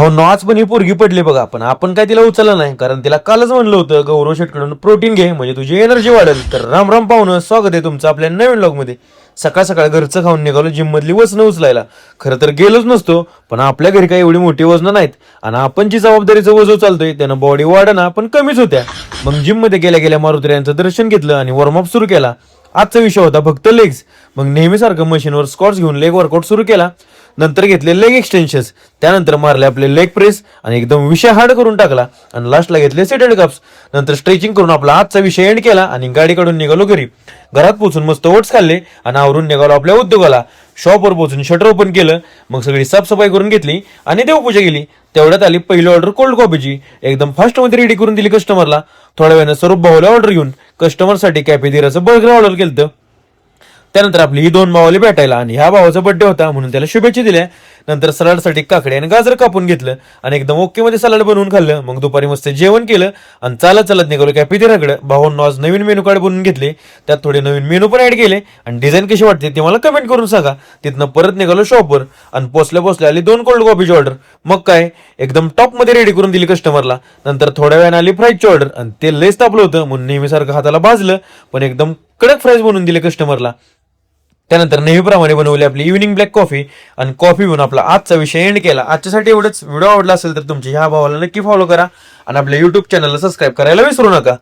भावांनो आज पण ही पोरगी पडली बघा, पण आपण काय तिला उचललं नाही, कारण तिला कालच म्हणलं होतं गौरव शेटकडून प्रोटीन घे म्हणजे तुझी एनर्जी वाढेल. तर राम राम पाहुणं, स्वागत आहे तुमचं आपल्या नवीन व्लॉग मध्ये. सकाळ सकाळ घरचं खाऊन निघालो जिम मधली वजनं उचलायला. खरं तर गेलोच नसतो, पण आपल्या घरी काही एवढी मोठी वजनं नाहीत आणि आपण जी जबाबदारीचं वजन चालतोय त्यानं बॉडी वाढना पण कमीच होत्या. मग जिम मध्ये गेल्या गेल्या मारुती यांचं दर्शन घेतलं आणि वॉर्मअप सुरू केला. आजचा विषय होता फक्त लेग्स. मग नेहमीसारखं मशीनवर स्क्वॉट्स घेऊन लेग वर्कआउट सुरू केला. नंतर घेतले लेग एक्सटेन्शन्स, त्यानंतर मारले आपले लेग प्रेस आणि एकदम विषय हार्ड करून टाकला. आणि लास्टला घेतले सेटेड कप्स. नंतर स्ट्रेचिंग करून आपला आजचा विषय एंड केला आणि गाडी काढून निघालो घरी. घरात पोहोचून मस्त ओट्स खाल्ले आणि आवरून निघालो आपल्या उद्योगाला. शॉपवर पोहोचून शटर ओपन केलं, मग सगळी साफसफाई करून घेतली आणि देवपूजा केली. तेवढ्यात आली पहिली ऑर्डर कोल्ड कॉफीची. एकदम फास्ट मध्ये रेडी करून दिली कस्टमरला. थोड्या वेळानं स्वरूप भाऊला ऑर्डर घेऊन कस्टमरसाठी कॅफे दिराचं बर्गर ऑर्डर केलं. त्यानंतर आपली ही दोन भावाली भेटायला आणि ह्या भावाचा बर्थडे होता म्हणून त्याला शुभेच्छा दिल्या. नंतर सलाडसाठी काकडे आणि गाजर कापून घेतलं आणि एकदम ओके मध्ये सलाड बनवून खाल्लं. मग दुपारी मस्त जेवण केलं आणि चालत चालत निघालो कॅफे दिराकडे. भावांनो आज नवीन मेनू कार्ड बनवून घेतले, त्यात थोडे नवीन मेनू पण ऍड केले आणि डिझाईन कशी वाटते ते मला कमेंट करून सांगा. तिथनं परत निघालो शॉपवर आणि पोचल्या आली 2 कोल्ड कॉफीची ऑर्डर. मग काय एकदम टॉप मध्ये रेडी करून दिली कस्टमरला. नंतर थोड्या वेळाने आली फ्राईजची ऑर्डर आणि ते लयच तापलं होतं म्हणून नेहमीसारखं हाताला भाजलं, पण एकदम कडक फ्राईज बनवून दिले कस्टमरला. त्यानंतर नेहमीप्रमाणे बनवली आपली इव्हिनिंग ब्लॅक कॉफी आणि कॉफी पिऊन आपला आजचा विषय एंड केला. आजच्यासाठी एवढंच. व्हिडिओ आवडला असेल तर तुमच्या ह्या भावाला नक्की फॉलो करा आणि आपल्या युट्यूब चॅनलला सबस्क्राईब करायला विसरू नका.